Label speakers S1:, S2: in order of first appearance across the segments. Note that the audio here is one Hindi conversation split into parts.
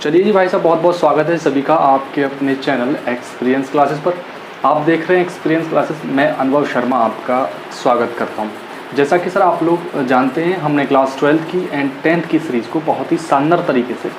S1: चलिए जी भाई साहब, बहुत बहुत स्वागत है सभी का आपके अपने चैनल एक्सपीरियंस क्लासेस पर। आप देख रहे हैं एक्सपीरियंस क्लासेस। मैं अनुभव शर्मा आपका स्वागत करता हूं। जैसा कि सर आप लोग जानते हैं, हमने क्लास 12th की एंड 10th की सीरीज़ को बहुत ही शानदार तरीके से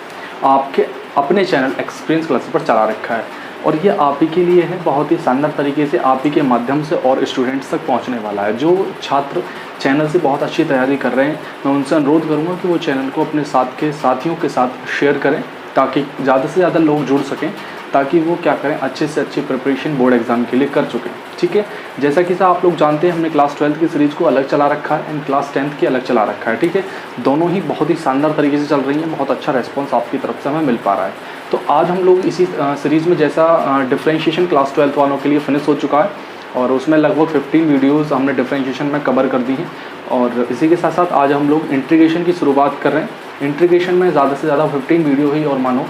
S1: आपके अपने चैनल एक्सपीरियंस क्लासेस पर चला रखा है और ये आप ही के लिए है। बहुत ही शानदार तरीके से आप ही के माध्यम से और स्टूडेंट्स तक पहुंचने वाला है। जो छात्र चैनल से बहुत अच्छी तैयारी कर रहे हैं, मैं उनसे अनुरोध करूंगा कि वो चैनल को अपने साथ के साथियों के साथ शेयर करें ताकि ज़्यादा से ज़्यादा लोग जुड़ सकें, ताकि वो क्या करें, अच्छे से अच्छी प्रिपरेशन बोर्ड एग्जाम के लिए कर चुके। ठीक है, जैसा कि सर आप लोग जानते हैं, हमने क्लास 12th की सीरीज़ को अलग चला रखा है एंड क्लास 10th की अलग चला रखा है। ठीक है, दोनों ही बहुत ही शानदार तरीके से चल रही हैं। बहुत अच्छा रेस्पॉन्स आपकी तरफ से हमें मिल पा रहा है। तो आज हम लोग इसी सीरीज़ में, जैसा डिफरेंशिएशन क्लास 12th वालों के लिए फिनिश हो चुका है और उसमें लगभग 15 वीडियोज़ हमने डिफरेंशिएशन में कवर कर दी हैं, और इसी के साथ साथ आज हम लोग इंटीग्रेशन की शुरुआत कर रहे हैं। इंटीग्रेशन में ज़्यादा से ज़्यादा 15 वीडियो ही और मानो,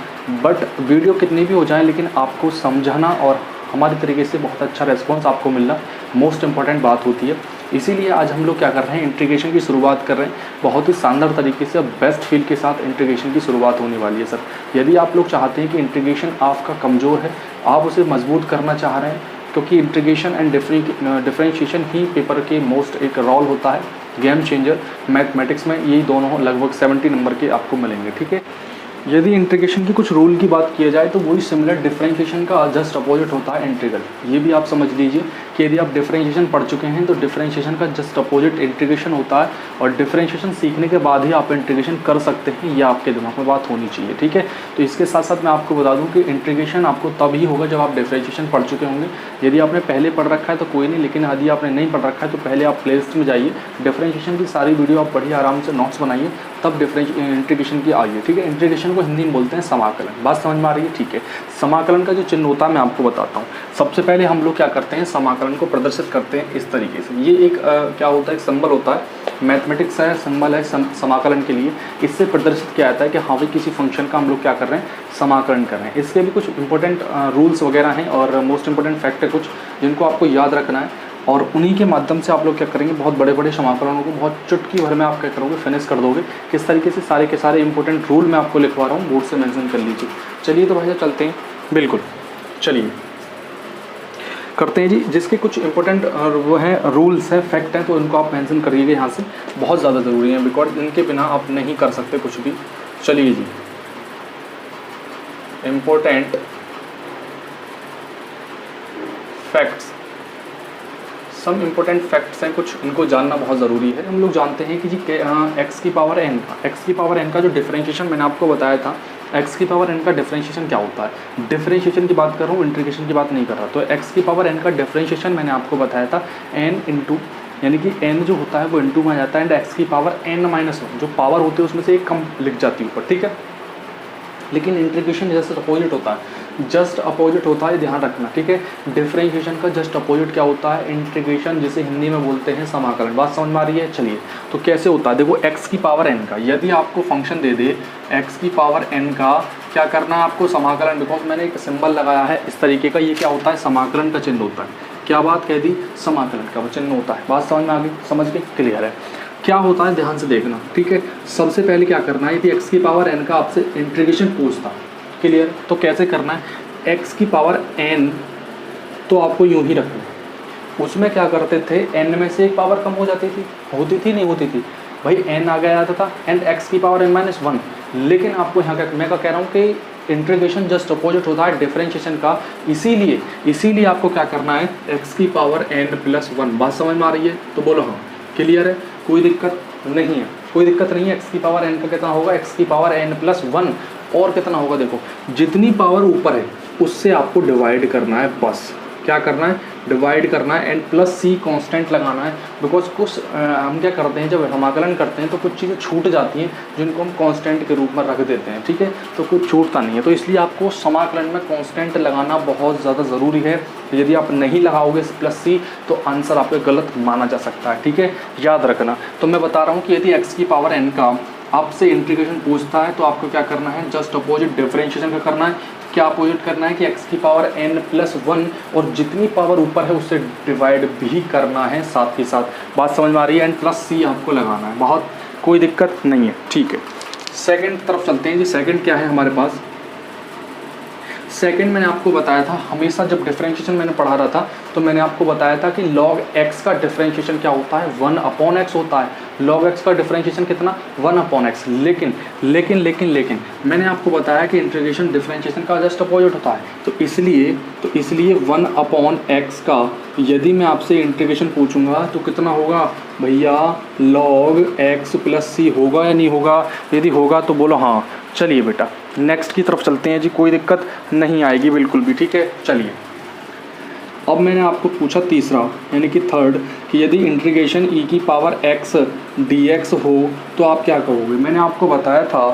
S1: बट वीडियो कितनी भी हो जाए लेकिन आपको समझाना और हमारे तरीके से बहुत अच्छा रेस्पॉन्स आपको मिलना मोस्ट इंपॉर्टेंट बात होती है। इसीलिए आज हम लोग क्या कर रहे हैं, इंटीग्रेशन की शुरुआत कर रहे हैं। बहुत ही शानदार तरीके से बेस्ट फील के साथ इंटीग्रेशन की शुरुआत होने वाली है सर। यदि आप लोग चाहते हैं कि इंटीग्रेशन आपका कमज़ोर है, आप उसे मजबूत करना चाह रहे हैं, क्योंकि integration and differentiation he paper के मोस्ट एक रोल होता है, गेम चेंजर मैथमेटिक्स में। यही दोनों लगभग 70 नंबर के आपको मिलेंगे। ठीक है, यदि इंटीग्रेशन की कुछ रूल की बात किया जाए तो वही सिमिलर डिफरेंशिएशन का जस्ट अपोजिट होता है इंटीग्रल। ये भी आप समझ लीजिए कि यदि आप डिफरेंशिएशन पढ़ चुके हैं तो डिफरेंशिएशन का जस्ट अपोजिट इंटीग्रेशन होता है, और डिफरेंशिएशन सीखने के बाद ही आप इंटीग्रेशन कर सकते हैं। ये आपके दिमाग में बात होनी चाहिए। ठीक है, तो इसके साथ साथ मैं आपको बता दूं कि इंटीग्रेशन आपको तभी होगा जब आप डिफरेंशिएशन पढ़ चुके होंगे। यदि आपने पहले पढ़ रखा है तो कोई नहीं, लेकिन यदि आपने नहीं पढ़ रखा है तो पहले आप प्लेलिस्ट में जाइए, डिफरेंशिएशन की सारी वीडियो आप पढ़िए, आराम से नोट्स बनाइए, तब इंटीग्रेशन की आइए। ठीक है, इंटीग्रेशन को हिंदी में बोलते हैं समाकलन। बात समझ में आ रही है? ठीक है, समाकलन का जो चिन्ह होता है मैं आपको बताता हूँ। सबसे पहले हम लोग क्या करते हैं, समाकलन को प्रदर्शित करते हैं इस तरीके से। ये एक क्या होता है, एक सिंबल होता है, मैथमेटिक्स है, सिंबल है समाकलन के लिए। इससे प्रदर्शित किया जाता है कि हाँ भाई किसी फंक्शन का हम लोग क्या कर रहे हैं, समाकलन कर रहे हैं। इसके भी कुछ इंपॉर्टेंट रूल्स वगैरह हैं और मोस्ट इंपॉर्टेंट फैक्ट है कुछ जिनको आपको याद रखना है, और उन्हीं के माध्यम से आप लोग क्या करेंगे, बहुत बड़े बड़े समाकलनों को बहुत चुटकी भर में आप क्या करोगे, फिनिश कर दोगे। किस तरीके से सारे के सारे इंपॉर्टेंट रूल मैं आपको लिखवा रहा हूँ, बोर्ड से मेंशन कर लीजिए। चलिए तो भैया चलते हैं, बिल्कुल चलिए करते हैं जी। जिसके कुछ इंपॉर्टेंट वो हैं, रूल्स हैं, फैक्ट हैं, तो उनको आप मेंशन करिएगा यहाँ से, बहुत ज़्यादा ज़रूरी है, बिकॉज इनके बिना आप नहीं कर सकते कुछ भी। चलिए जी, important facts, some important facts हैं कुछ, इनको जानना बहुत ज़रूरी है। हम लोग जानते हैं कि जी एक्स की पावर एन का जो डिफरेंशिएशन मैंने आपको बताया था, एक्स की पावर एन का डिफरेंशिएशन क्या होता है। डिफरेंशिएशन की बात कर रहा हूँ, इंटीग्रेशन की बात नहीं कर रहा। तो एक्स की पावर एन का डिफरेंशिएशन मैंने आपको बताया था एन इंटू, यानी कि एन जो होता है वो इंटू में आ जाता है, एंड एक्स की पावर एन माइनस वन, जो पावर होती है उसमें से एक कम लिख जाती है ऊपर। ठीक है, लेकिन इंटीग्रेशन जस्ट अपोजिट होता है, जस्ट अपोजिट होता है, ध्यान रखना। ठीक है, डिफरेंशिएशन का जस्ट अपोजिट क्या होता है, इंटीग्रेशन, जिसे हिंदी में बोलते हैं समाकलन। बात समझ में आ रही है? चलिए, तो कैसे होता है, देखो एक्स की पावर एन का, यदि आपको फंक्शन दे दे एक्स की पावर एन का, क्या करना है आपको, समाकलन। बिकॉज मैंने एक सिंबल लगाया है इस तरीके का, ये क्या होता है, समाकलन का चिन्ह होता है। क्या बात कह दी, समाकलन का चिन्ह होता है। बात समझ में आ गई? समझ गई? क्लियर है? क्या होता है, ध्यान से देखना। ठीक है, सबसे पहले क्या करना है, यदि एक्स की पावर एन का आपसे इंटीग्रेशन पूछता, क्लियर, तो कैसे करना है, एक्स की पावर एन तो आपको यूं ही रखना है। उसमें क्या करते थे, एन में से एक पावर कम हो जाती थी, होती थी नहीं होती थी भाई, एन आ गया था एंड एक्स की पावर एन माइनस वन। लेकिन आपको यहाँ मैं कह रहा हूँ कि इंटीग्रेशन जस्ट अपोजिट होता है डिफरेंशिएशन का, इसीलिए आपको क्या करना है, एक्स की पावर एन प्लस वन। बात समझ में आ रही है? तो बोलो हाँ, क्लियर है, कोई दिक्कत नहीं है, कोई दिक्कत नहीं है। एक्स की पावर एन का कितना होगा, एक्स की पावर एन प्लस वन, और कितना होगा, देखो जितनी पावर ऊपर है उससे आपको डिवाइड करना है, बस क्या करना है, डिवाइड करना है, एंड प्लस सी कांस्टेंट लगाना है। बिकॉज कुछ हम क्या करते हैं, जब समाकलन करते हैं तो कुछ चीज़ें छूट जाती हैं जिनको हम कांस्टेंट के रूप में रख देते हैं। ठीक है, तो कुछ छूटता नहीं है, तो इसलिए आपको समाकलन में कांस्टेंट लगाना बहुत ज़्यादा ज़रूरी है। यदि आप नहीं लगाओगे प्लस सी तो आंसर आपका गलत माना जा सकता है। ठीक है, याद रखना। तो मैं बता रहा हूँ कि यदि एक्स की पावर एन का आपसे इंटीग्रेशन पूछता है तो आपको क्या करना है, जस्ट अपोजिट डिफरेंशिएशन का करना है। क्या अपोजिट करना है कि एक्स की पावर एन प्लस वन, और जितनी पावर ऊपर है उससे डिवाइड भी करना है साथ ही साथ। बात समझ में आ रही है? एंड प्लस सी आपको लगाना है, बहुत कोई दिक्कत नहीं है। ठीक है, सेकंड तरफ चलते हैं जी। सेकंड क्या है हमारे पास, सेकंड मैंने आपको बताया था, हमेशा जब डिफरेंशिएशन मैंने पढ़ा रहा था तो मैंने आपको बताया था कि log x का डिफरेंशिएशन क्या होता है, 1/x होता है। log x का डिफरेंशिएशन कितना, 1/x। लेकिन मैंने आपको बताया कि इंटीग्रेशन डिफरेंशिएशन का जस्ट अपोजिट होता है। तो इसलिए 1/x का यदि मैं आपसे इंटीग्रेशन पूछूंगा तो कितना होगा भैया, log x + c होगा या नहीं होगा? यदि होगा तो बोलो हाँ। चलिए बेटा नेक्स्ट की तरफ चलते हैं जी, कोई दिक्कत नहीं आएगी बिल्कुल भी, ठीक है। चलिए अब मैंने आपको पूछा तीसरा यानी कि थर्ड, कि यदि इंटीग्रेशन e⁻x dx हो तो आप क्या करोगे। मैंने आपको बताया था,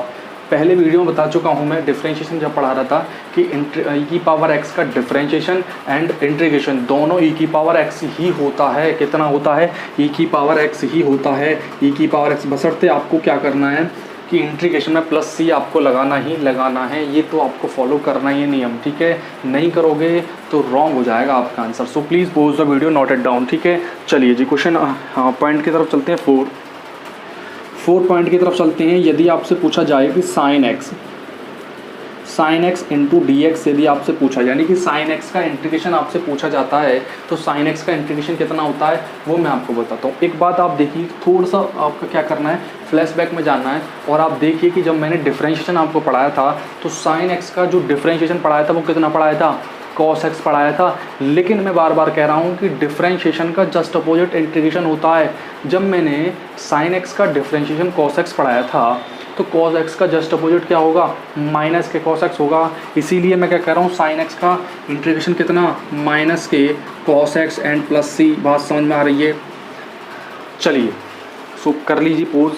S1: पहले वीडियो में बता चुका हूँ मैं, डिफरेंशिएशन जब पढ़ा रहा था कि e⁻x का डिफरेंशिएशन एंड इंटीग्रेशन दोनों e⁻x ही होता है। कितना होता है, e⁻x ही होता है, e⁻x। बशर्ते आपको क्या करना है कि इंटीग्रेशन में +c आपको लगाना है, ये तो आपको फॉलो करना ही है नियम, ठीक है। नहीं करोगे तो रॉन्ग हो जाएगा आपका answer. So please pause the video, note it down, ठीक है। चलिए जी क्वेश्चन पॉइंट की तरफ चलते हैं, 4 पॉइंट की तरफ चलते हैं। यदि आपसे पूछा जाए कि sin x इंटू dx यदि आपसे पूछा, यानी कि sin x का इंटीग्रेशन आपसे पूछा जाता है तो sin x का इंटीग्रेशन कितना होता है वो मैं आपको बताता हूँ। एक बात आप देखिए, थोड़ा सा आपका क्या करना है, फ्लैशबैक में जाना है और आप देखिए कि जब मैंने डिफरेंशिएशन आपको पढ़ाया था तो sin x का जो डिफरेंशिएशन पढ़ाया था वो कितना पढ़ाया था, cos x पढ़ाया था। लेकिन मैं बार बार कह रहा हूँ कि डिफरेंशिएशन का जस्ट अपोजिट इंटीग्रेशन होता है। जब मैंने sin x का डिफरेंशिएशन cos x पढ़ाया था तो cos x का जस्ट अपोजिट क्या होगा, माइनस के cos x होगा। इसीलिए मैं क्या कह रहा हूँ, sin x का इंटीग्रेशन कितना, माइनस के cos x एंड +c। बात समझ में आ रही है। चलिए सो कर लीजिए पोज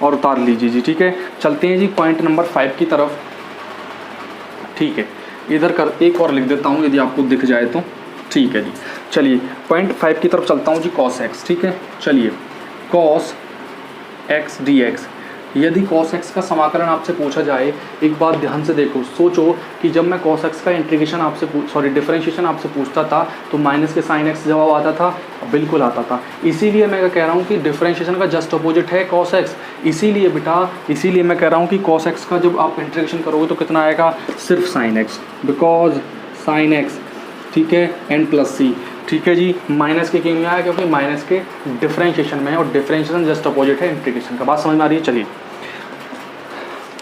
S1: और उतार लीजिए जी, ठीक है। चलते हैं जी पॉइंट नंबर 5 की तरफ, ठीक है। इधर कर एक और लिख देता हूँ यदि आपको दिख जाए तो, ठीक है जी। चलिए पॉइंट 5 की तरफ चलता हूँ जी, cos x, ठीक है। चलिए cos x dx, यदि cos x का समाकलन आपसे पूछा जाए, एक बात ध्यान से देखो, सोचो कि जब मैं cos x का इंटीग्रेशन आपसे डिफरेंशिएशन आपसे पूछता था तो माइनस के sin x जवाब आता था, बिल्कुल आता था। इसीलिए मैं कह रहा हूँ कि डिफरेंशिएशन का जस्ट अपोजिट है cos x। इसीलिए बेटा, इसीलिए मैं कह रहा हूँ कि cos x का जब आप इंटीग्रेशन करोगे तो कितना आएगा, सिर्फ sin x, because sin x, ठीक है, एंड +c, ठीक है जी। माइनस के क्यों आया, क्योंकि माइनस के डिफरेंशिएशन में है और डिफरेंशिएशन जस्ट अपोजिट है इंटीग्रेशन का। बात समझ में आ रही है। चलिए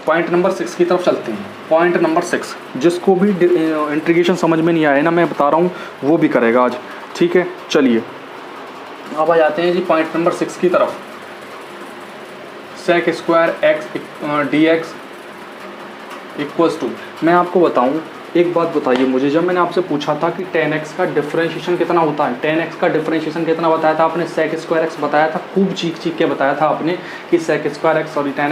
S1: पॉइंट नंबर 6 की तरफ चलते हैं। पॉइंट नंबर 6, जिसको भी इंटीग्रेशन समझ में नहीं आया ना, मैं बता रहा हूँ वो भी करेगा आज, ठीक है। चलिए अब आ जाते हैं जी पॉइंट नंबर 6 की तरफ। sec square x dx equals to, मैं आपको बताऊँ एक बात बताइए मुझे, जब मैंने आपसे पूछा था कि tan x का डिफरेंशिएशन कितना होता है, tan x का डिफरेंशिएशन कितना बताया था आपने, sec स्क्वायर x बताया था, खूब चीख के बताया था आपने कि tan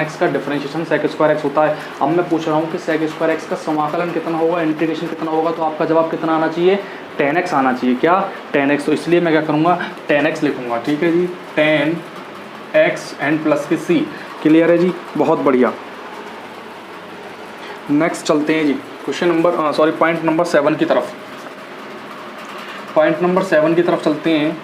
S1: x का डिफरेंशिएशन sec स्क्वायर x होता है। अब मैं पूछ रहा हूँ कि sec स्क्वायर x का समाकलन कितना होगा, इंटीग्रेशन कितना होगा, तो आपका जवाब कितना आना चाहिए, tan x आना चाहिए। क्या, tan x। तो इसलिए मैं क्या करूँगा, tan x लिखूँगा, ठीक है जी। tan x एंड प्लस के c, क्लियर है जी, बहुत बढ़िया। नेक्स्ट चलते हैं जी क्वेश्चन नंबर पॉइंट नंबर 7 की तरफ। पॉइंट नंबर 7 की तरफ चलते हैं।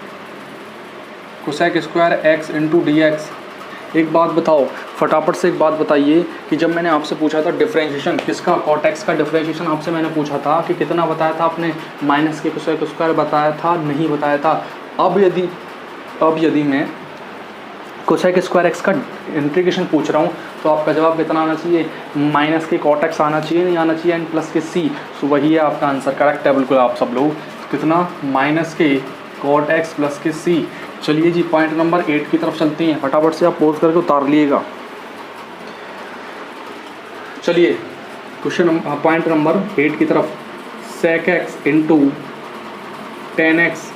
S1: cosec square x into dx, एक बात बताओ, फटाफट से एक बात बताइए कि जब मैंने आपसे पूछा था डिफरेंशिएशन किसका, cot x का डिफरेंशिएशन आपसे मैंने पूछा था कि कितना बताया था आपने, माइनस के cosec स्क्वायर बताया था, नहीं बताया था। अब यदि मैं cosec स्क्वायर x का इंटीग्रेशन पूछ रहा हूँ तो आपका जवाब कितना आना चाहिए, माइनस के cot x आना चाहिए, नहीं आना चाहिए, एंड प्लस के c। सो वही है आपका आंसर, करेक्ट है बिल्कुल आप सब लोग। कितना, माइनस के cot x प्लस के c। चलिए जी पॉइंट नंबर 8 की तरफ चलते हैं, फटाफट से आप पोज करके उतार लिएगा। चलिए क्वेश्चन पॉइंट नंबर 8 की तरफ, sec x into tan x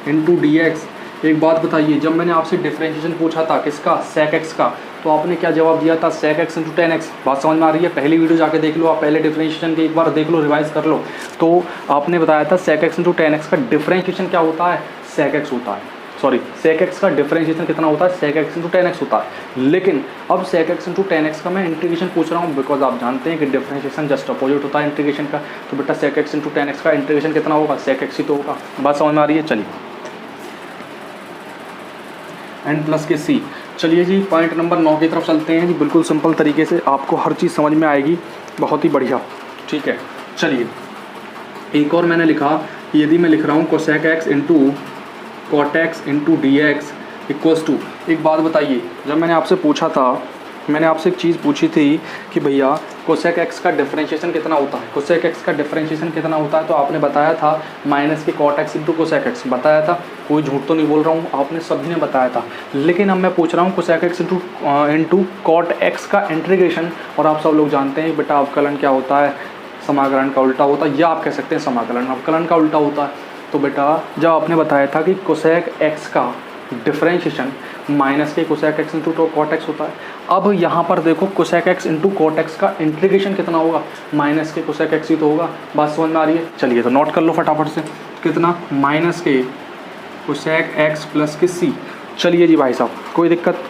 S1: into dx। एक बात बताइए, जब मैंने आपसे डिफरेंशिएशन पूछा था किसका, sec x का, तो आपने क्या जवाब दिया था, sec x into tan x। बात समझ में आ रही है। पहली वीडियो जाके देख लो आप, पहले डिफरेंशिएशन के एक बार देख लो, रिवाइज कर लो। तो आपने बताया था sec x into tan x का डिफरेंशिएशन क्या होता है, sec x होता है। sec x का डिफरेंशिएशन कितना होता है, sec x into tan x होता है। लेकिन अब sec x into tan x का मैं इंटीग्रेशन पूछ रहा हूँ, बिकॉज आप जानते हैं कि डिफरेंशिएशन जस्ट अपोजिट होता है इंटीग्रेशन का। तो बेटा sec x into tan x का इंटीग्रेशन कितना होगा, sec x ही तो होगा। बात समझ में आ रही है। चलिए एंड प्लस के c। चलिए जी पॉइंट नंबर 9 की तरफ चलते हैं जी, बिल्कुल सिंपल तरीके से आपको हर चीज़ समझ में आएगी, बहुत ही बढ़िया, ठीक है। चलिए एक और मैंने लिखा, यदि मैं लिख रहा हूँ cosec x into cot x into d x equals to, एक बात बताइए, जब मैंने आपसे पूछा था, मैंने आपसे एक चीज़ पूछी थी कि भैया कोसेक एक्स का डिफरेंशिएशन कितना होता है, कोसेक एक्स का डिफरेंशिएशन कितना होता है, तो आपने बताया था माइनस के cot x into cosec x, बताया था, कोई झूठ तो नहीं बोल रहा हूँ, आपने सभी ने बताया था। लेकिन अब मैं पूछ रहा हूँ cosec x into cot x का इंटीग्रेशन, और आप सब लोग जानते हैं बेटा अवकलन क्या होता है, समाकलन का उल्टा होता है, या आप कह सकते हैं समाकलन अवकलन का उल्टा होता है। तो बेटा जब आपने बताया था कि कोसेक एक्स का डिफरेंशिएशन माइनस के cosec x into cot x होता है, अब यहाँ पर देखो cosec x into cot x का इंटीग्रेशन कितना होगा, माइनस के कोसेक एक्स ही तो होगा, बात समझ में आ रही है। चलिए तो नोट कर लो फटाफट से, कितना, माइनस के कोसेक एक्स प्लस के सी। चलिए जी भाई साहब, कोई दिक्कत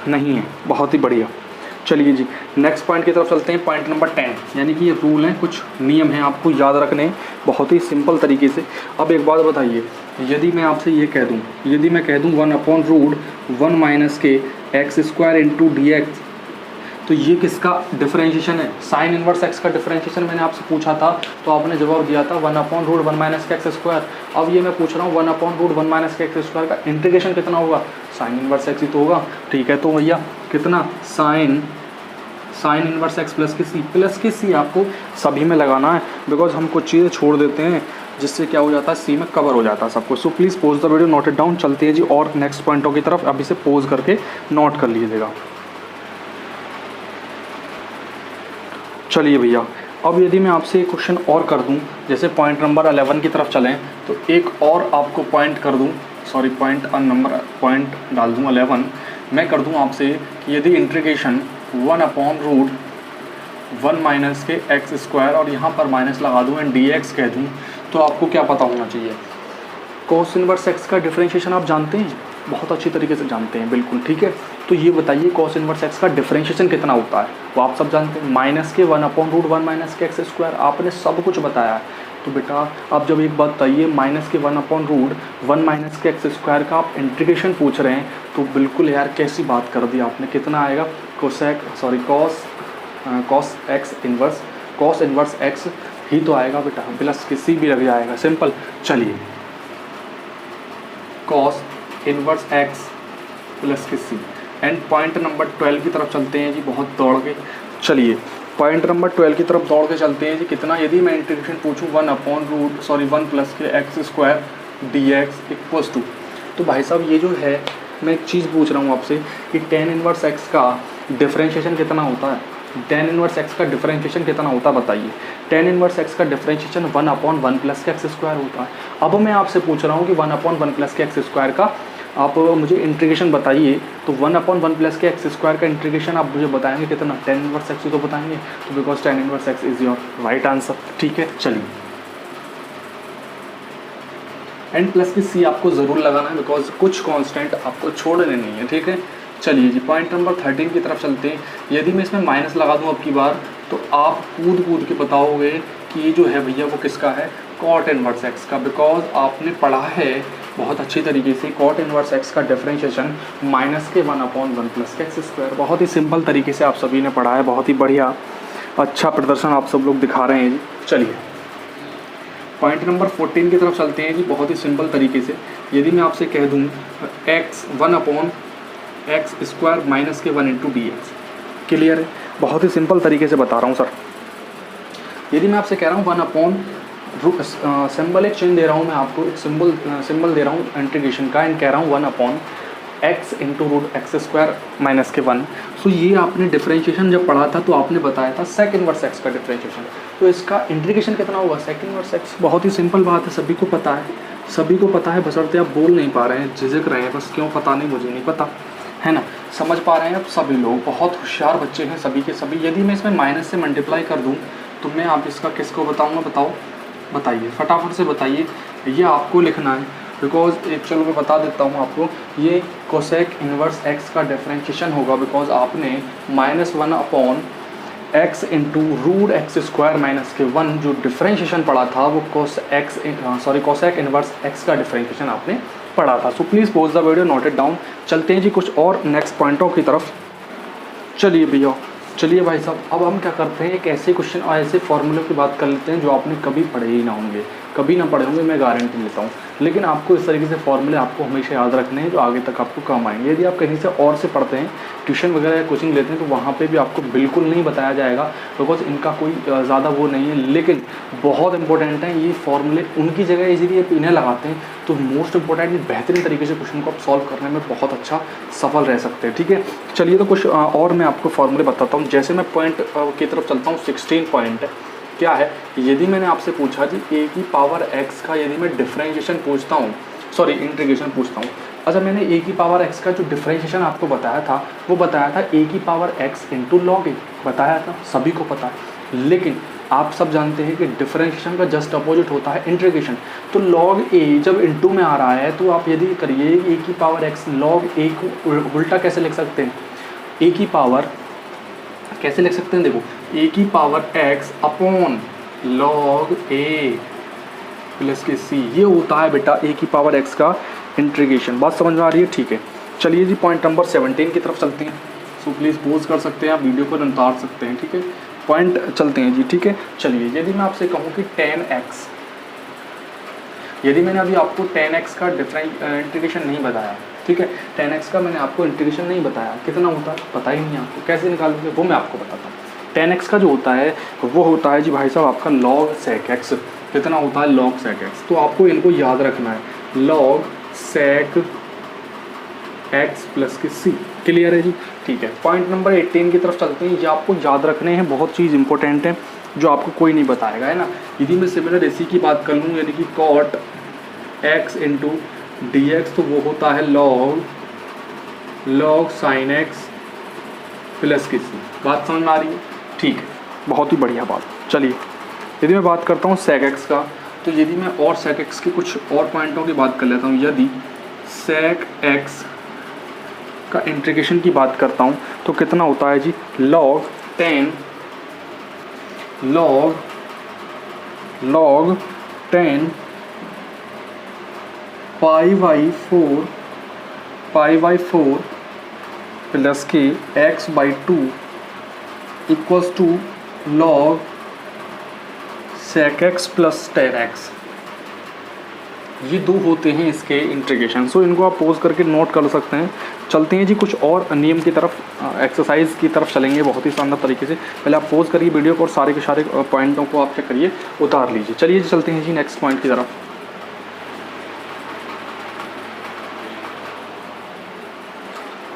S1: नहीं है, बहुत ही बढ़िया। चलिए जी नेक्स्ट पॉइंट की तरफ चलते हैं, पॉइंट नंबर 10, यानी कि ये रूल हैं, कुछ नियम हैं आपको याद रखने, बहुत ही सिंपल तरीके से। अब एक बात बताइए, यदि मैं आपसे ये कह दूं, यदि मैं कह दूं 1/√1 माइनस के x square into d x, तो ये किसका डिफरेंशिएशन है, साइन इनवर्स एक्स का डिफरेंशिएशन मैंने आपसे पूछा था, तो आपने जवाब दिया था 1/√1 माइनस के एक्स स्क्वायर। अब ये मैं पूछ रहा हूँ 1/√1 माइनस के एक्स स्क्वायर का इंटीग्रेशन कितना होगा, साइन इनवर्स एक्स ही तो होगा। ठीक है, तो भैया कितना, साइन इनवर्स एक्स प्लस के सी आपको सभी में लगाना है, बिकॉज हम कुछ चीज़ें छोड़ देते हैं जिससे क्या हो जाता है, सी में कवर हो जाता है सब कुछ। So please pose the video, note it down. चलते हैं जी और नेक्स्ट पॉइंटों की तरफ, अभी से पोज करके नोट कर लीजिएगा। चलिए भैया, अब यदि मैं आपसे एक क्वेश्चन और कर दूं, जैसे पॉइंट नंबर 11 की तरफ चलें, तो एक और आपको पॉइंट कर दूं, सॉरी पॉइंट डाल दूं 11, मैं कर दूं आपसे कि यदि इंटीग्रेशन 1/√1 माइनस के एक्स स्क्वायर और यहाँ पर माइनस लगा दूँ एंड डी एक्स कह दूँ, तो आपको क्या पता होना चाहिए, कोस इनवर्स एक्स का डिफरेंशिएशन आप जानते हैं, बहुत अच्छी तरीके से जानते हैं, बिल्कुल ठीक है। तो ये बताइए कोस इनवर्स एक्स का डिफरेंशिएशन कितना होता है, वो आप सब जानते हैं, माइनस के 1/√1 माइनस के एक्स स्क्वायर, आपने सब कुछ बताया है। तो बेटा आप जब एक बात बताइए, माइनस के 1/√1 माइनस के एक्स स्क्वायर का आप इंटीग्रेशन पूछ रहे हैं, तो बिल्कुल यार कैसी बात कर दी आपने, कितना आएगा, कॉस इनवर्स एक्स ही तो आएगा बेटा, प्लस के सी भी लग जाएगा, सिंपल। चलिए कॉस इनवर्स एक्स प्लस के सी, एंड पॉइंट नंबर 12 की तरफ चलते हैं जी, बहुत दौड़ के। चलिए पॉइंट नंबर 12 की तरफ दौड़ के चलते हैं जी, कितना, यदि मैं इंटीग्रेशन पूछूं 1 प्लस के x square d x equals to, तो भाई साहब ये जो है, मैं एक चीज़ पूछ रहा हूँ आपसे कि tan इनवर्स एक्स का डिफरेंशिएशन कितना होता है, tan इनवर्स एक्स का डिफरेंशिएशन कितना होता है बताइए। tan इनवर्स एक्स का डिफरेंशिएशन 1/1 प्लस के एक्स स्क्वायर होता है। अब मैं आपसे पूछ रहा हूँ कि 1/1 प्लस के एक्स स्क्वायर का आप मुझे इंटीग्रेशन बताइए, तो 1/1 प्लस के एक्स स्क्वायर का इंटीग्रेशन आप मुझे बताएंगे कितना, tan इनवर्स एक्स तो बताएंगे, तो because tan inverse x is your right answer. ठीक है, चलिए एंड प्लस की सी आपको ज़रूर लगाना है, बिकॉज कुछ कांस्टेंट आपको छोड़ने नहीं है। ठीक है, चलिए जी पॉइंट नंबर 13 की तरफ चलते हैं। यदि मैं इसमें माइनस लगा दूं अब की बार, तो आप कूद के बताओगे कि ये जो है भैया वो किसका है, कॉट इनवर्स एक्स का, बिकॉज आपने पढ़ा है बहुत अच्छी तरीके से कॉट इनवर्स एक्स का डिफरेंशिएशन माइनस के 1/1 प्लस के एक्स स्क्वायर, बहुत ही सिंपल तरीके से आप सभी ने पढ़ा है, बहुत ही बढ़िया अच्छा प्रदर्शन आप सब लोग दिखा रहे हैं जी। चलिए पॉइंट नंबर 14 की तरफ चलते हैं जी, बहुत ही सिंपल तरीके से। यदि मैं आपसे कह दूं x स्क्वायर माइनस के 1 इंटू डी एक्स, क्लियर है, बहुत ही सिंपल तरीके से बता रहा हूँ सर। यदि मैं आपसे कह रहा हूँ सिंबल एक चेंज दे रहा हूँ मैं आपको, एक सिंबल दे रहा हूँ इंटीग्रेशन का, एंड कह रहा हूँ 1/x into root x square minus के 1। सो ये आपने डिफरेंशिएशन जब पढ़ा था तो आपने बताया था सेक इनवर्स एक्स का डिफरेंशिएशन, तो इसका इंटीग्रेशन कितना होगा, सेक इनवर्स एक्स। बहुत ही सिंपल बात है, सभी को पता है, बशर्ते आप बोल नहीं पा रहे हैं, झिझक रहे हैं, बस क्यों पता नहीं, मुझे नहीं पता, है ना, समझ पा रहे हैं आप सभी लोग, बहुत होशियार बच्चे हैं सभी के सभी। यदि मैं इसमें माइनस से मल्टीप्लाई कर दूं तो मैं आप इसका किसको बताऊंगा, बताइए फटाफट से बताइए, ये आपको लिखना है, बिकॉज एक चलो मैं बता देता हूँ आपको, ये कोसेक इनवर्स एक्स का डिफरेंशिएशन होगा, बिकॉज आपने -1/x into root x square minus के 1 जो डिफरेंशिएशन पढ़ा था वो कोसेक इनवर्स एक्स का डिफरेंशिएशन आपने पढ़ा था। So please pause the video, note it down. चलते हैं जी कुछ और नेक्स्ट पॉइंटों की तरफ। चलिए भैया चलिए भाई साहब, अब हम क्या करते हैं, एक ऐसे क्वेश्चन और ऐसे फॉर्मूले की बात कर लेते हैं जो आपने कभी पढ़े ही ना होंगे, कभी ना पढ़े होंगे, मैं गारंटी लेता हूँ। लेकिन आपको इस तरीके से फॉर्मूले आपको हमेशा याद रखने हैं जो आगे तक आपको काम आएंगे। यदि आप कहीं से और से पढ़ते हैं, ट्यूशन वगैरह या कोचिंग लेते हैं, तो वहाँ पे भी आपको बिल्कुल नहीं बताया जाएगा, बिकॉज इनका कोई ज़्यादा वो नहीं है। लेकिन बहुत इंपॉर्टेंट है ये फॉर्मूले, उनकी जगह इसीलिए इन्हें लगाते हैं तो मोस्ट इंपॉर्टेंट बेहतरीन तरीके से क्वेश्चन को आप सॉल्व करने में बहुत अच्छा सफल रह सकते हैं। ठीक है, चलिए तो कुछ और मैं आपको फॉर्मूले बताता हूँ। जैसे मैं पॉइंट की तरफ चलता हूँ, 16 पॉइंट है। क्या है, यदि मैंने आपसे पूछा जी ए की पावर एक्स का यदि मैं डिफरेंशिएशन पूछता हूँ, सॉरी इंटीग्रेशन पूछता हूँ। अच्छा, मैंने ए की पावर एक्स का जो डिफरेंशिएशन आपको बताया था, वो बताया था ए की पावर एक्स इंटू लॉग ए, बताया था, सभी को पता है। लेकिन आप सब जानते हैं कि डिफरेंशिएशन का जस्ट अपोजिट होता है इंटीग्रेशन। तो लॉग ए जब इंटू में आ रहा है तो आप यदि करिए ए की पावर एक्स लॉग ए को उल्टा कैसे लिख सकते हैं, ए की पावर कैसे लिख सकते हैं, देखो ए की पावर एक्स अपॉन लॉग ए प्लस के सी, ये होता है बेटा ए की पावर एक्स का इंटीग्रेशन। बात समझ में आ रही है? ठीक है, चलिए जी पॉइंट नंबर 17 की तरफ चलते हैं। सो प्लीज़ पॉज कर सकते हैं, आप वीडियो को उतार सकते हैं। ठीक है, पॉइंट चलते हैं जी। ठीक है, चलिए यदि मैं आपसे कहूँ कि 10x, यदि मैंने अभी आपको 10x का इंटीग्रेशन नहीं बताया, ठीक है, 10x का मैंने आपको इंटीग्रेशन नहीं बताया, कितना होता है पता ही नहीं है आपको, कैसे निकालोगे वो मैं आपको बताता हूँ। 10x का जो होता है वो होता है जी भाई साहब आपका log sec x, कितना होता है log sec x, तो आपको इनको याद रखना है, log sec x प्लस के c। क्लियर है जी? ठीक है, पॉइंट नंबर 18 की तरफ चलते हैं। ये आपको याद रखने हैं, बहुत चीज़ इंपॉर्टेंट है जो आपको कोई नहीं बताएगा, है ना। यदि मैं सिमिलर इसी की बात कर लूँ, यानी कि cot x into d x, तो वो होता है log sin x प्लस के सी। बात समझ में आ रही है? ठीक है, बहुत ही बढ़िया बात। चलिए यदि मैं बात करता हूँ sec x का, तो यदि मैं और sec x के कुछ और पॉइंटों की बात कर लेता हूँ, यदि sec x का इंटीग्रेशन की बात करता हूँ तो कितना होता है जी, log 10 पाई बाई 4 प्लस के x/2 equals to log sec x plus 10x। ये दो होते हैं इसके इंटीग्रेशन। सो इनको आप पोज करके नोट कर सकते हैं। चलते हैं जी कुछ और नियम की तरफ, एक्सरसाइज की तरफ चलेंगे बहुत ही शानदार तरीके से। पहले आप पोज करिए वीडियो को और सारे के सारे पॉइंटों को आप क्या करिए, उतार लीजिए। चलिए जी चलते हैं जी नेक्स्ट पॉइंट की तरफ।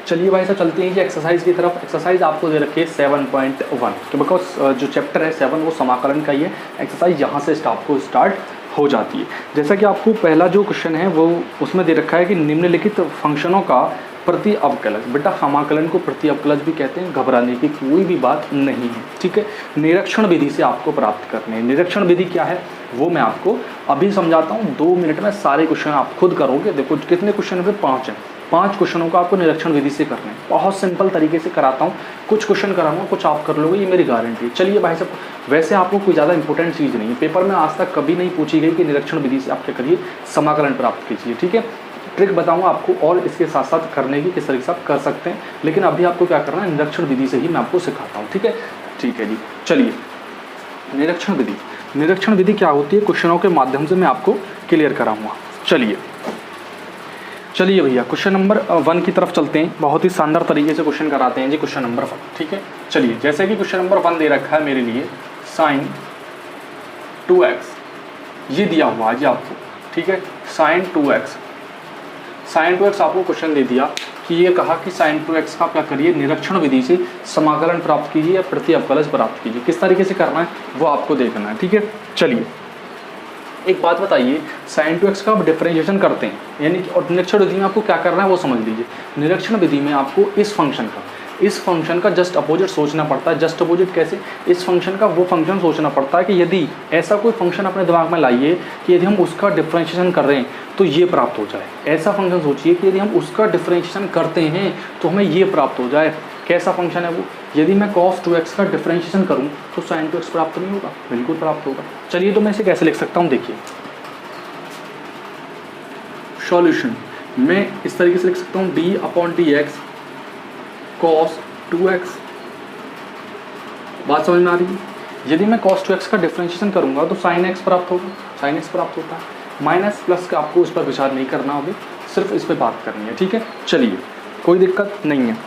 S1: चलिए भाई साहब चलते हैं जी एक्सरसाइज की तरफ। एक्सरसाइज आपको दे रखी है 7.1 तो बिकॉज जो चैप्टर है 7 वो समाकलन का ही है। एक्सरसाइज यहाँ से आपको स्टार्ट हो जाती है। जैसा कि आपको पहला जो क्वेश्चन है वो उसमें दे रखा है कि निम्नलिखित फंक्शनों का प्रति अवकलज। बेटा समाकलन को प्रति अवकलज भी कहते हैं, घबराने की कोई भी बात नहीं है। ठीक है, निरीक्षण विधि से आपको प्राप्त करने हैं। निरीक्षण विधि क्या है वो मैं आपको अभी समझाता हूँ। 2 मिनट में सारे क्वेश्चन आप खुद करोगे। देखो कितने क्वेश्चन है, 5 हैं। 5 क्वेश्चनों को आपको निरीक्षण विधि से करना है। बहुत सिंपल तरीके से कराता हूँ, कुछ क्वेश्चन कराऊंगा, कुछ आप कर लोगे, ये मेरी गारंटी है। चलिए भाई साहब, वैसे आपको कोई ज़्यादा इंपॉर्टेंट चीज़ नहीं है, पेपर में आज तक कभी नहीं पूछी गई कि निरीक्षण विधि से आप क्या करिए, समाकलन प्राप्त कीजिए। ठीक है, ट्रिक बताऊंगा आपको और इसके साथ साथ करने की किस तरीके से आप कर सकते हैं, लेकिन अभी आपको क्या करना है, निरीक्षण विधि से ही मैं आपको सिखाता हूँ। ठीक है, ठीक है जी। चलिए निरीक्षण विधि, निरीक्षण विधि क्या होती है, क्वेश्चनों के माध्यम से मैं आपको क्लियर कराऊंगा। चलिए भैया क्वेश्चन नंबर 1 की तरफ चलते हैं। बहुत ही शानदार तरीके से क्वेश्चन कराते हैं जी क्वेश्चन नंबर 1। ठीक है, चलिए जैसे कि क्वेश्चन नंबर 1 दे रखा है मेरे लिए, sin 2x ये दिया हुआ है जी आपको। ठीक है, sin 2x आपको क्वेश्चन दे दिया कि ये कहा कि sin 2x का क्या करिए, निरीक्षण विधि से समाकलन प्राप्त कीजिए या प्रति अवकलज प्राप्त कीजिए। किस तरीके से करना है वो आपको देखना है। ठीक है, चलिए एक बात बताइए, sin 2x का आप डिफरेंशिएशन करते हैं, यानी कि और निरीक्षण विधि में आपको क्या करना है वो समझ लीजिए। निरीक्षण विधि में आपको इस फंक्शन का जस्ट अपोजिट सोचना पड़ता है। जस्ट अपोजिट कैसे, इस फंक्शन का वो फंक्शन सोचना पड़ता है कि यदि ऐसा कोई फंक्शन अपने दिमाग में लाइए कि यदि हम उसका डिफरेंशिएशन कर रहे हैं तो ये प्राप्त हो जाए। ऐसा फंक्शन सोचिए कि यदि हम उसका डिफरेंशिएशन करते हैं तो हमें ये प्राप्त हो जाए। कैसा फंक्शन है वो, यदि मैं cos 2x का डिफरेंशिएशन करूं तो sin 2x प्राप्त नहीं होगा, बिल्कुल प्राप्त होगा। चलिए तो मैं इसे कैसे लिख सकता हूं, देखिए सॉल्यूशन मैं इस तरीके से लिख सकता हूं, d/dx cos 2x बात समझ में आ रही है? यदि मैं cos 2x का डिफरेंशिएशन करूँगा तो sin x प्राप्त होगा, sin x प्राप्त होता है। माइनस प्लस का आपको इस पर विचार नहीं करना होगा, सिर्फ इस पर बात करनी है, ठीक है। चलिए, कोई दिक्कत नहीं है।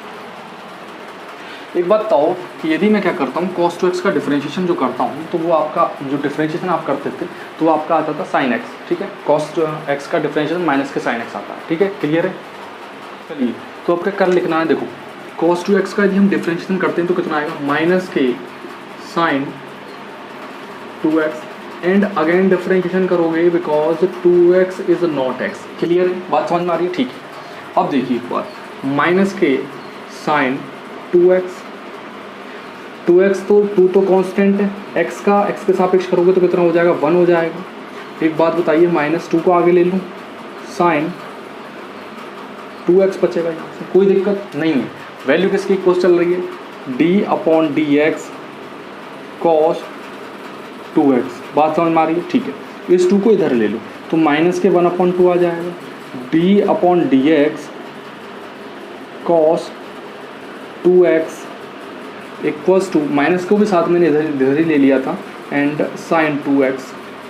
S1: एक बात बताओ कि यदि मैं क्या करता हूँ, cos 2x का डिफरेंशिएशन जो करता हूँ तो वो आपका जो डिफरेंशिएशन आप करते थे तो वो आपका आता था sin x, ठीक है। cos x का डिफरेंशिएशन माइनस के sin x आता है, ठीक है, क्लियर है। चलिए, तो आपका कर लिखना है, देखो cos 2x का यदि हम डिफरेंशिएशन करते हैं तो कितना आएगा, माइनस के sin 2x and again differentiation करोगे because 2x is not x, clear है, बात समझ में आ रही है, ठीक है। अब देखिए एक बार, माइनस के sin 2x तो 2 तो कांस्टेंट है, x का x के सापेक्ष करोगे तो कितना हो जाएगा, 1 हो जाएगा। एक बात बताइए, -2 को आगे ले लूँ, sin 2x बचेगा यहाँ से, कोई दिक्कत नहीं है। वैल्यू किसकी इक्वल चल रही है, d/dx cos 2x, बात समझ में आ रही है, ठीक है। इस 2 को इधर ले लो तो माइनस के 1/2 आ जाएगा, d/dx cos 2x equals to, minus को भी साथ मैंने इधर ही ले लिया था, एंड sin 2x।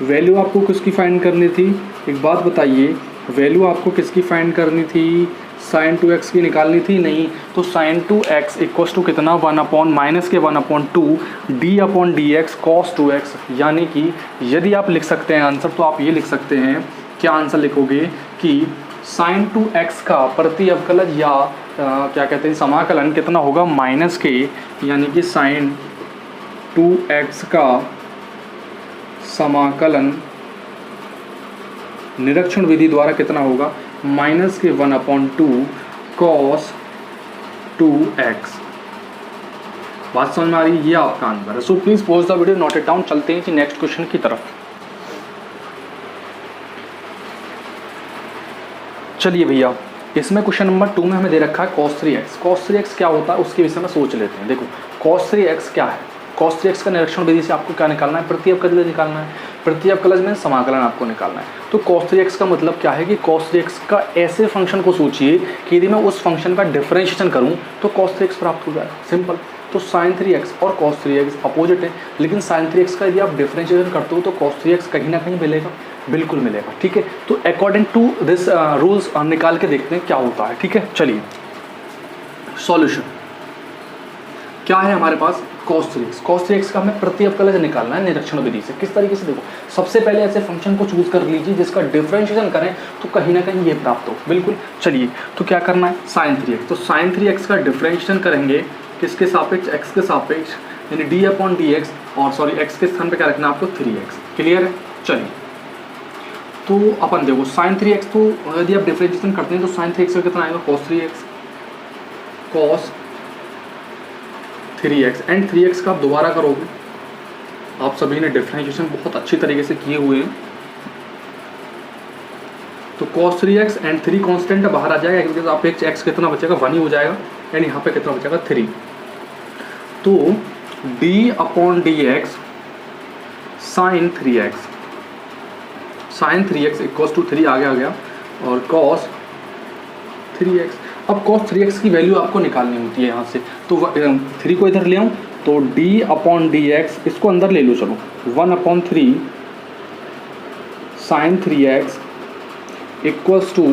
S1: वैल्यू आपको किसकी फाइंड करनी थी, एक बात बताइए, वैल्यू आपको किसकी फाइंड करनी थी, sin 2x की निकालनी थी, नहीं तो sin 2x इक्वल्स टू कितना, 1/-1/2 d/dx cos 2x। यानी कि यदि आप लिख सकते हैं आंसर तो आप ये लिख सकते हैं, क्या आंसर लिखोगे कि sin 2x का प्रति अवकलज या क्या कहते हैं समाकलन कितना होगा, माइनस के, यानी कि sin 2x का समाकलन निरीक्षण विधि द्वारा कितना होगा, माइनस के 1/2 cos 2x। बात समझ में आ रही है, ये आपका आंसर है। So please pause the video, note it down. चलते हैं कि नेक्स्ट क्वेश्चन की तरफ। चलिए भैया, इसमें क्वेश्चन नंबर 2 में हमें दे रखा है cos 3x। cos 3x क्या होता है उसके विषय में सोच लेते हैं। देखो cos 3x क्या है, cos 3x का निरीक्षण विधि से आपको क्या निकालना है, प्रति अवकलज निकालना है, प्रति अवकलज में समाकलन आपको निकालना है। तो cos 3x का मतलब क्या है कि cos 3x का ऐसे फंक्शन को सोचिए कि यदि मैं उस फंक्शन का डिफरेंशिएशन करूं तो cos 3x प्राप्त हो जाए, सिंपल। तो sin 3x और cos 3x अपोजिट है, लेकिन sin 3x का यदि आप डिफरेंशिएशन करते हो तो cos 3x कहीं ना कहीं मिलेगा, बिल्कुल मिलेगा, ठीक है। तो अकॉर्डिंग टू दिस रूल्स निकाल के देखते हैं क्या होता है, ठीक है। चलिए, सॉल्यूशन क्या है हमारे पास, cos 3x। cos 3x का हमें प्रति अवकलज निकालना है निरीक्षण विधि से। किस तरीके से, देखो सबसे पहले ऐसे फंक्शन को चूज कर लीजिए जिसका डिफरेंशिएशन करें तो कहीं ना कहीं ये प्राप्त हो, बिल्कुल। चलिए, तो क्या करना है, sin 3x। तो sin 3x का डिफरेंशिएशन करेंगे किसके सापेक्ष, x के सापेक्ष, यानी d/dx, और सॉरी x के स्थान पे क्या रखना है आपको, 3x, क्लियर है। चलिए, तो अपन देखो sin 3x, तो यदि आप डिफरेंशिएशन करते हैं तो sin 3x का कितना आएगा, cos 3x, cos 3x and 3x का आप दोबारा करोगे। आप सभी ने डिफरेंशिएशन बहुत अच्छी तरीके से किए हुए हैं। तो cos 3x एंड 3 कांस्टेंट बाहर आ जाएगा, क्योंकि आप x कितना बचेगा, 1 ही हो जाएगा, एंड यहाँ पे कितना बचेगा, 3। तो d/dx sin 3x, sin 3x equals to 3 आगे आ गया, और cos 3x। अब cos 3x की वैल्यू आपको निकालनी होती है यहाँ से, तो 3 को इधर ले आऊँ तो d/dx, इसको अंदर ले लो, चलो 1/3 sin 3x equals to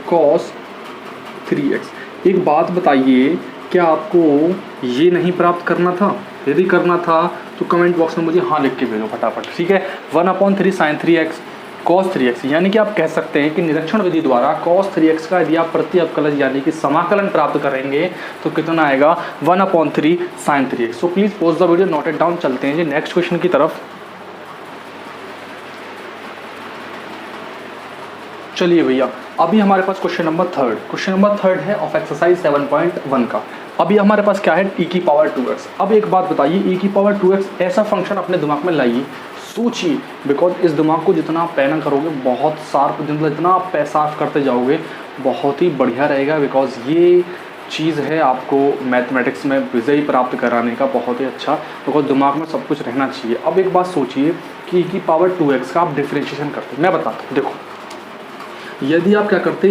S1: cos 3x। एक बात बताइए, क्या आपको ये नहीं प्राप्त करना था? यदि करना था तो कमेंट बॉक्स में मुझे हाँ लिख के भेजो फटाफट, ठीक है। 1/3 sin 3x cos 3x, यानी कि आप कह सकते हैं कि निरीक्षण विधि द्वारा cos 3x का यदि आप प्रति अवकलज यानी कि समाकलन प्राप्त करेंगे तो कितना आएगा, 1/3 sin 3x। So please pause the video, note it down. चलते हैं जी नेक्स्ट क्वेश्चन की तरफ। चलिए भैया, अभी हमारे पास क्वेश्चन नंबर 3 है ऑफ एक्सरसाइज 7.1 का। अभी हमारे पास क्या है, e⁻²x। अब एक बात बताइए, e⁻²x ऐसा फंक्शन अपने दिमाग में लाइए, सोचिए, बिकॉज इस दिमाग को जितना आप पैना करोगे, बहुत शार्प, जितना आप साफ करते जाओगे बहुत ही बढ़िया रहेगा, बिकॉज ये चीज़ है आपको मैथमेटिक्स में विजय प्राप्त कराने का बहुत ही अच्छा, बिकॉज दिमाग में सब कुछ रहना चाहिए। अब एक बात सोचिए कि e⁻²x का आप डिफरेंशिएशन करते, मैं बताता हूँ। देखो, यदि आप क्या करते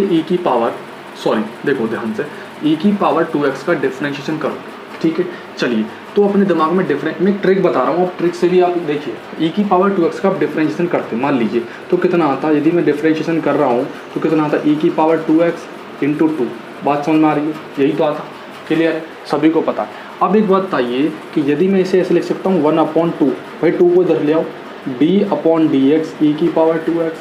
S1: देखो ध्यान से, e⁻²x का डिफरेंशिएशन करो, ठीक है। चलिए, तो अपने दिमाग में डिफरेंट, मैं ट्रिक बता रहा हूँ, अब ट्रिक से भी आप देखिए, e की पावर 2x का आप डिफरेंशिएशन करते हैं, मान लीजिए तो कितना आता है, यदि मैं डिफरेंशिएशन कर रहा हूँ तो कितना आता है, e की पावर 2x इंटू 2। बात समझ में आ रही है, यही तो आता, क्लियर है, सभी को पता है। अब एक बात बताइए कि यदि मैं इसे ऐसे लिख सकता हूँ 1/2, भाई 2 को इधर ले आओ, d/dx e की power 2x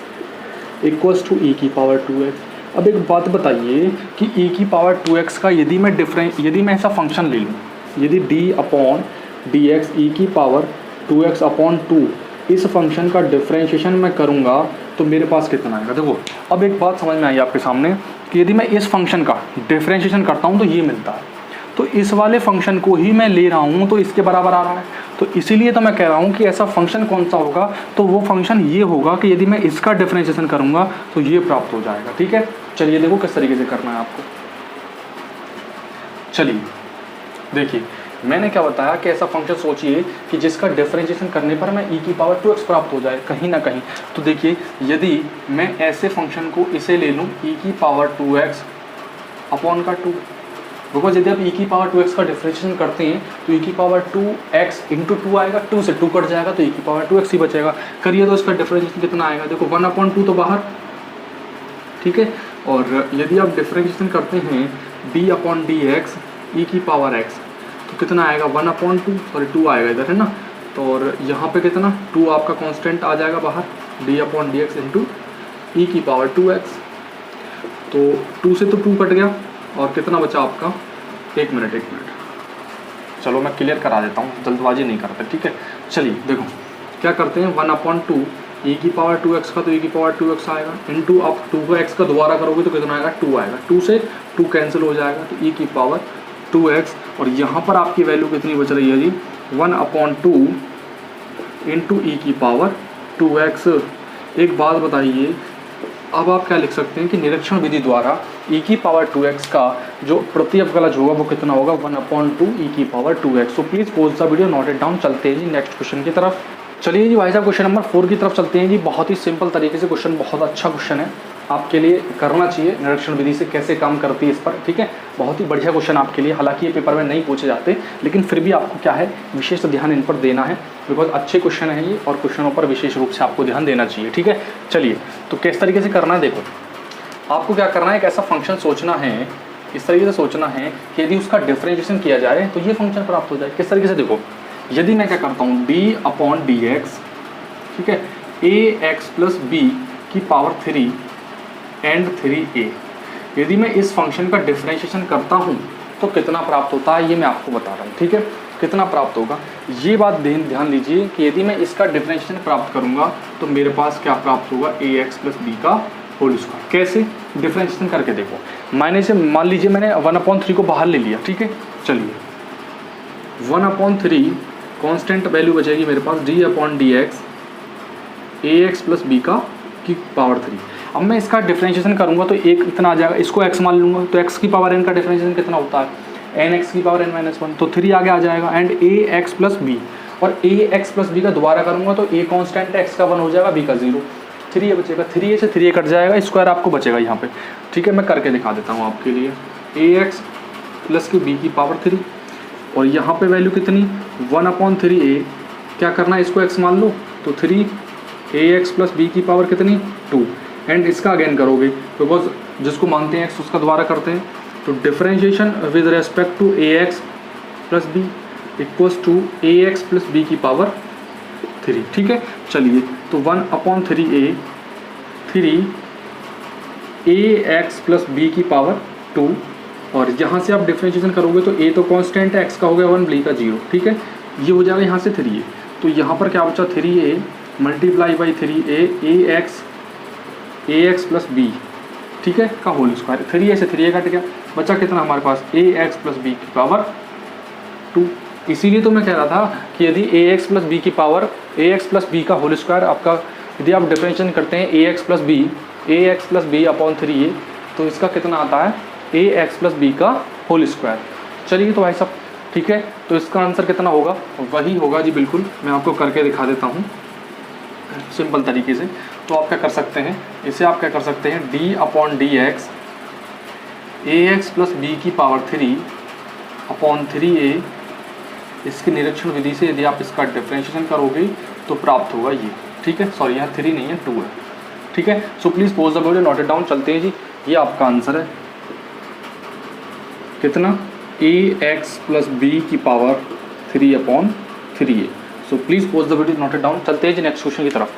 S1: equals to e की पावर 2x। अब एक बात बताइए कि e की पावर 2x का यदि मैं ऐसा फंक्शन ले लूँ, यदि d/dx e की पावर 2x/2 इस फंक्शन का डिफरेंशिएशन मैं करूँगा तो मेरे पास कितना आएगा। देखो अब एक बात समझ में आई आपके सामने कि यदि मैं इस फंक्शन का डिफरेंशिएशन करता हूँ तो ये मिलता है, तो इस वाले फंक्शन को ही मैं ले रहा हूँ तो इसके बराबर आ रहा है, तो इसीलिए तो मैं कह रहा हूँ कि ऐसा फंक्शन कौन सा होगा, तो वो फंक्शन ये होगा कि यदि मैं इसका डिफरेंशिएशन करूँगा तो ये प्राप्त हो जाएगा। ठीक है, चलिए देखो किस तरीके से करना है आपको। चलिए देखिए, मैंने क्या बताया कि ऐसा फंक्शन सोचिए कि जिसका डिफरेंशिएशन करने पर मैं e की पावर 2x प्राप्त हो जाए कहीं ना कहीं। तो देखिए, यदि मैं ऐसे फंक्शन को इसे ले लूँ e की पावर 2x/2, बिकॉज यदि आप e की पावर 2x का डिफरेंशिएशन करते हैं तो e की पावर 2x इंटू 2 आएगा, 2 से 2 कट जाएगा तो e की पावर 2x ही बचेगा। करिए तो इसका डिफरेंशिएशन कितना आएगा, देखो 1/2 तो बाहर, ठीक है, और यदि आप डिफरेंशिएशन करते हैं d/dx e की पावर x तो कितना आएगा 1/2, सॉरी 2 आएगा इधर, है ना, तो और यहाँ पे कितना 2 आपका कांस्टेंट आ जाएगा बाहर, d/dx इंटू e की पावर 2x, तो 2 से तो 2 कट गया और कितना बचा आपका, एक मिनट, चलो मैं क्लियर करा देता हूँ, जल्दबाजी नहीं करते, ठीक है। चलिए देखो क्या करते हैं, 1/2 e की पावर 2x का तो e की पावर 2x आएगा, इंटू आप 2 को x का दोबारा करोगे तो कितना आएगा, 2 आएगा, 2 से 2 कैंसिल हो जाएगा तो e की पावर 2x, और यहाँ पर आपकी वैल्यू कितनी बच रही है जी, 1/2 इंटू e की पावर 2x। एक बात बताइए, अब आप क्या लिख सकते हैं कि निरीक्षण विधि द्वारा e की पावर 2x का जो प्रति अवकलज होगा वो कितना होगा, 1/2 e की power 2x। So please pause the video, note it down. चलते हैं जी नेक्स्ट क्वेश्चन की तरफ। चलिए जी भाई साहब, क्वेश्चन नंबर 4 की तरफ चलते हैं जी। बहुत ही सिंपल तरीके से क्वेश्चन, बहुत अच्छा क्वेश्चन है, आपके लिए करना चाहिए, निरीक्षण विधि से कैसे काम करती है इस पर, ठीक है, बहुत ही बढ़िया क्वेश्चन आपके लिए। हालांकि ये पेपर में नहीं पूछे जाते, लेकिन फिर भी आपको क्या है, विशेष ध्यान इन पर देना है, बिकॉज अच्छे क्वेश्चन है ये, और क्वेश्चनों पर विशेष रूप से आपको ध्यान देना चाहिए, ठीक है। चलिए तो किस तरीके से करना है, देखो आपको क्या करना है, एक ऐसा फंक्शन सोचना है, इस तरीके से सोचना है कि यदि उसका डिफरेंशिएशन किया जाए तो ये फंक्शन प्राप्त हो जाए। किस तरीके से, देखो यदि मैं क्या करता हूँ, d/dx, ठीक है, ax प्लस b की पावर 3 एंड 3a, यदि मैं इस फंक्शन का डिफरेंशिएशन करता हूँ तो कितना प्राप्त होता है, ये मैं आपको बता रहा हूँ, ठीक है, कितना प्राप्त होगा। ये बात ध्यान दीजिए कि यदि मैं इसका डिफरेंशिएशन प्राप्त करूँगा तो मेरे पास क्या प्राप्त होगा, ax प्लस b का होल स्क्वायर। कैसे, डिफरेंशिएशन करके देखो, मायने से मान लीजिए मैंने 1/3 को बाहर ले लिया, ठीक है। चलिए 1/3 कांस्टेंट वैल्यू बचेगी मेरे पास, d/dx ax प्लस b का की पावर 3। अब मैं इसका डिफरेंशिएशन करूंगा तो एक इतना आ जाएगा, इसको x मान लूँगा तो x की पावर n का डिफरेंशिएशन कितना होता है, nx की पावर n-1, तो 3 आगे आ जाएगा, एंड ax प्लस b, और ax प्लस b का दोबारा करूँगा तो a कांस्टेंट x का 1 हो जाएगा, b का 0, 3a बचेगा, 3a से 3a कट जाएगा, स्क्वायर आपको बचेगा यहाँ पे, ठीक है। मैं करके दिखा देता हूँ आपके लिए, ax प्लस की b की पावर 3, और यहाँ पे वैल्यू कितनी 1/3a, क्या करना है, इसको x मान लो तो 3ax प्लस b की पावर कितनी 2, एंड इसका अगेन करोगे बिकॉज जिसको मानते हैं x उसका दोबारा करते हैं, तो differentiation with respect to ax plus b equals to ax plus b की पावर 3, ठीक है। चलिए तो 1/3a 3ax प्लस b की पावर 2, और यहाँ से आप डिफरेंशिएशन करोगे तो a तो कांस्टेंट है, x का हो गया 1, b का 0, ठीक है, ये हो जाएगा यहाँ से 3a, तो यहाँ पर क्या बचा 3a multiply by 3a ax plus b, ठीक है, का होल स्क्वायर, 3a से 3a कट गया, बचा कितना हमारे पास ax प्लस b की पावर 2। इसीलिए तो मैं कह रहा था कि यदि ax प्लस b की पावर ax प्लस b का होल स्क्वायर आपका, यदि आप डिफरेंशिएशन करते हैं ax plus b upon 3a, तो इसका कितना आता है ax प्लस b का होल स्क्वायर। चलिए तो भाई साहब, ठीक है, तो इसका आंसर कितना होगा, वही होगा जी, बिल्कुल मैं आपको करके दिखा देता हूँ सिंपल तरीके से। तो आप क्या कर सकते हैं, इसे आप क्या कर सकते हैं, d/dx ax प्लस b की पावर 3 अपॉन 3a इसकी निरीक्षण विधि से यदि आप इसका डिफरेंशिएशन करोगे तो प्राप्त होगा ये, ठीक है। सॉरी यहाँ 3 नहीं है 2 है, ठीक है। So please pose the video, note it down. चलते हैं जी, ये आपका आंसर है कितना, ax + b की power 3/3a। So please pose the video, note it down. चलते हैं जी नेक्स्ट क्वेश्चन की तरफ।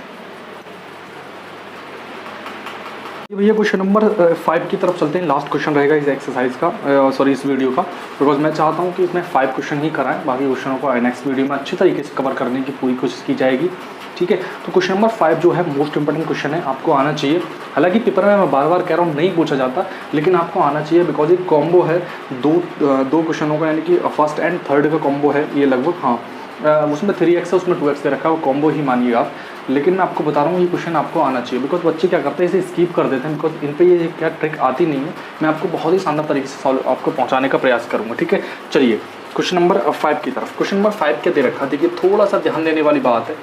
S1: भैया क्वेश्चन नंबर 5 की तरफ चलते हैं। लास्ट क्वेश्चन रहेगा इस एक्सरसाइज का, सॉरी इस वीडियो का, बिकॉज मैं चाहता हूं कि इसमें 5 क्वेश्चन ही कराएं, बाकी क्वेश्चनों को नेक्स्ट वीडियो में अच्छी तरीके से कवर करने की पूरी कोशिश की जाएगी, ठीक है। तो क्वेश्चन नंबर 5 जो है मोस्ट इंपॉर्टेंट क्वेश्चन है, आपको आना चाहिए। हालांकि पेपर में मैं बार बार कह रहा हूँ नहीं पूछा जाता, लेकिन आपको आना चाहिए बिकॉज एक कॉम्बो है दो क्वेश्चनों का, यानी कि फर्स्ट एंड थर्ड का कॉम्बो है ये लगभग। हाँ उसमें 3x है, उसमें 2x दे रखा है, वो कॉम्बो ही मानिएगा आप। लेकिन मैं आपको बता रहा हूँ ये क्वेश्चन आपको आना चाहिए, बिकॉज बच्चे क्या करते हैं इसे स्किप कर देते हैं, बिकॉज इन पे ये क्या ट्रिक आती नहीं है। मैं आपको बहुत ही शानदार तरीके से सॉल्व आपको पहुँचाने का प्रयास करूँगा, ठीक है। चलिए क्वेश्चन नंबर 5 की तरफ। क्वेश्चन नंबर 5 क्या दे रखा है, देखिए थोड़ा सा ध्यान देने वाली बात है,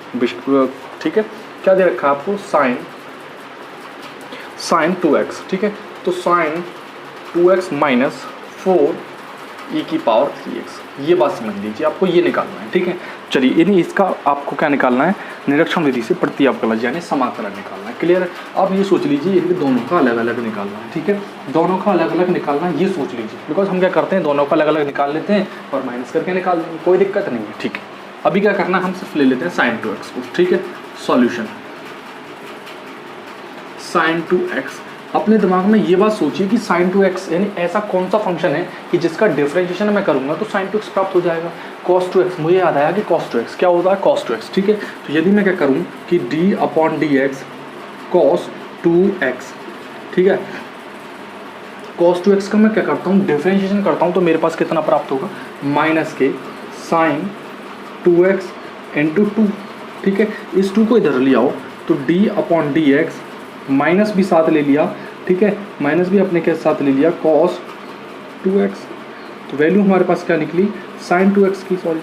S1: ठीक है। क्या दे रखा है आपको, साइन 2x, ठीक है। तो साइन 2x माइनस 4e⁻3x, ये बात समझ लीजिए, आपको ये निकालना है, ठीक है। चलिए यानी इसका आपको क्या निकालना है, निरीक्षण विधि से प्रत्यवकलन यानी समाकलन निकालना है, क्लियर है। अब ये सोच लीजिए इनके दोनों का अलग अलग निकालना है, ठीक है। दोनों का अलग अलग निकालना है, ये सोच लीजिए, बिकॉज हम क्या करते हैं दोनों का अलग अलग निकाल लेते हैं और माइनस करके निकाल देंगे, कोई दिक्कत नहीं है, ठीक है। अभी क्या करना है, हम सिर्फ ले लेते हैं साइन 2x को, ठीक है। सॉल्यूशन साइन 2x, अपने दिमाग में ये बात सोचिए कि साइन 2x यानी ऐसा कौन सा फंक्शन है कि जिसका डिफरेंशिएशन मैं करूंगा तो साइन 2x प्राप्त हो जाएगा। cos 2x, मुझे याद आया कि cos 2x क्या होता है, cos 2x, ठीक है। तो यदि मैं क्या करूं कि d/dx cos 2x, ठीक है। cos 2x का मैं क्या करता हूँ, डिफरेंशिएशन करता हूँ, तो मेरे पास कितना प्राप्त होगा, -के साइन 2x × 2, ठीक है। इस 2 को इधर ले आओ तो d/dx माइनस भी साथ ले लिया, ठीक है, माइनस भी अपने के साथ ले लिया cos 2x, तो वैल्यू हमारे पास क्या निकली, साइन 2x की, सॉरी,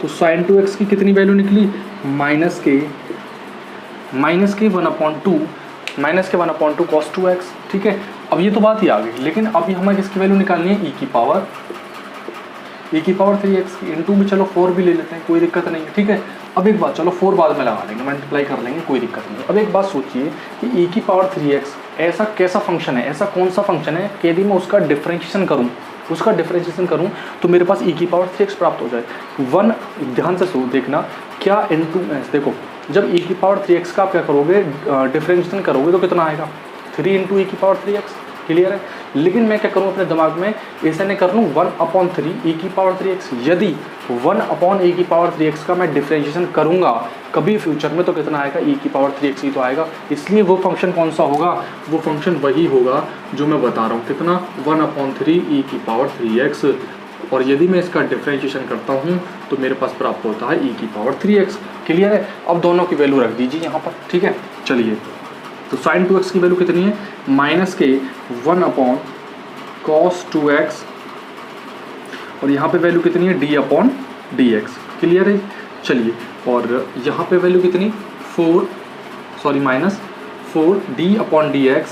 S1: तो साइन 2x की कितनी वैल्यू निकली, -के 1/2 cos 2x, ठीक है। अब ये तो बात ही आ गई, लेकिन अब हमें किसकी वैल्यू निकालनी है, e⁻3x की, इनटू में चलो 4 भी ले लेते हैं, कोई दिक्कत नहीं है, ठीक है। अब एक बात, चलो 4 बाद में लगा लेंगे, मल्टीप्लाई कर लेंगे, कोई दिक्कत नहीं है। अब एक बात सोचिए कि e⁻3x ऐसा कैसा फंक्शन है, ऐसा कौन सा फंक्शन है कि यदि मैं उसका डिफरेंशिएशन करूं तो मेरे पास e⁻3x प्राप्त हो जाए। 1 ध्यान से देखना क्या इनटू, देखो जब e⁻3x का आप क्या करोगे, डिफरेंशिएशन करोगे तो कितना आएगा, 3 × e⁻3x, क्लियर है। लेकिन मैं क्या करूं अपने दिमाग में, ऐसे नहीं कर लूँ 1/3 e⁻3x, यदि 1/e⁻3x का मैं डिफरेंशिएशन करूंगा कभी फ्यूचर में तो कितना आएगा, e⁻3x ही तो आएगा। इसलिए वो फंक्शन कौन सा होगा, वो फंक्शन वही होगा जो मैं बता रहा हूँ, कितना 1/3 e⁻3x, और यदि मैं इसका डिफरेंशिएशन करता हूँ तो मेरे पास प्राप्त होता है e⁻3x, क्लियर है। अब दोनों की वैल्यू रख दीजिए यहाँ पर, ठीक है। चलिए तो साइन 2x की वैल्यू कितनी है, के 1/cos 2x, और यहाँ पे वैल्यू कितनी है, d/dx, क्लियर है। चलिए और यहाँ पे वैल्यू कितनी, -4 d/dx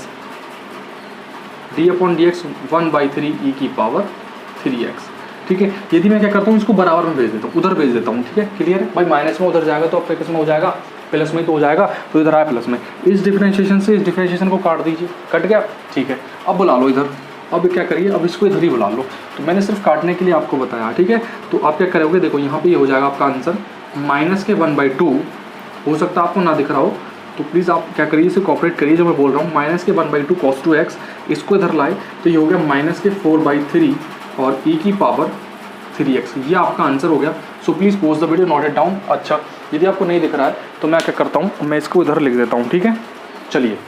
S1: 1/3 e⁻3x, ठीक है। यदि मैं क्या करता हूँ, इसको बराबर में भेज देता हूँ, उधर भेज देता हूँ, ठीक है, क्लियर है भाई। माइनस में उधर जाएगा तो अब किस में हो जाएगा, प्लस में तो हो जाएगा, तो इधर आया प्लस में, इस डिफरेंशिएशन से इस डिफरेंशिएशन को काट दीजिए, कट गया, ठीक है। अब बुला लो इधर, अब क्या करिए, अब इसको इधर ही बुला लो, तो मैंने सिर्फ काटने के लिए आपको बताया, ठीक है। तो आप क्या करोगे, देखो यहाँ पे ये हो जाएगा आपका आंसर, के 1/2, हो सकता है आपको ना दिख रहा हो, तो प्लीज़ आप क्या करिए, इसे कॉपरेट करिए जो मैं बोल रहा हूँ, के 1/2 cos 2x, इसको इधर लाए तो ये हो गया के 4/3 और e⁻3x, ये आपका आंसर हो गया। So please pose the video, note it down. अच्छा यदि आपको नहीं दिख रहा है तो मैं क्या करता हूँ, मैं इसको इधर लिख देता हूँ, ठीक है। चलिए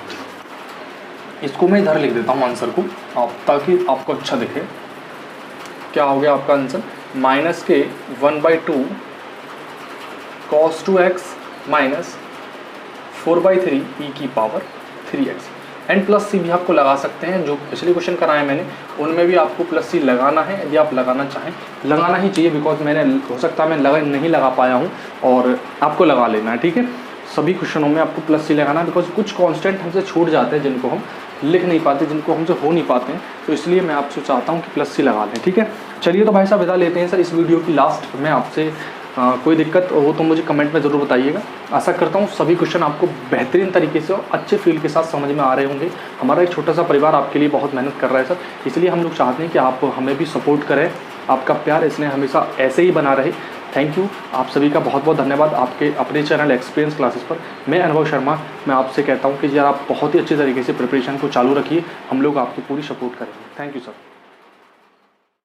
S1: इसको मैं इधर लिख देता हूँ आंसर को, ताकि आपको अच्छा दिखे। क्या हो गया आपका आंसर, के 1/2 cos 2x minus 4/3 e⁻3x, and plus C भी आपको लगा सकते हैं, जो पिछले क्वेश्चन कराए मैंने उनमें भी आपको प्लस सी लगाना है, यदि आप लगाना चाहें लगाना ही चाहिए, बिकॉज मैंने हो सकता है मैं नहीं लगा पाया हूँ और आपको लगा लेना है, ठीक है। सभी क्वेश्चनों में आपको प्लस सी लगाना है, बिकॉज कुछ कांस्टेंट हमसे छूट जाते हैं जिनको हम लिख नहीं पाते, जिनको हमसे हो नहीं पाते हैं, तो इसलिए मैं आपसे चाहता हूँ कि प्लस सी लगा लें, ठीक है। चलिए तो भाई साहब विदा लेते हैं सर इस वीडियो की लास्ट में आपसे। कोई दिक्कत हो तो मुझे कमेंट में ज़रूर बताइएगा। आशा करता हूँ सभी क्वेश्चन आपको बेहतरीन तरीके से और अच्छे फील के साथ समझ में आ रहे होंगे। हमारा एक छोटा सा परिवार आपके लिए बहुत मेहनत कर रहा है सर, इसलिए हम लोग चाहते हैं कि आप हमें भी सपोर्ट करें। आपका प्यार इसलिए हमेशा ऐसे ही बना रहे। थैंक यू, आप सभी का बहुत बहुत धन्यवाद आपके अपने चैनल एक्सपीरियंस क्लासेस पर। मैं अनुभव शर्मा, मैं आपसे कहता हूँ कि यार आप बहुत ही अच्छे तरीके से प्रिपरेशन को चालू रखिए, हम लोग आपको पूरी सपोर्ट करेंगे। Thank you sir.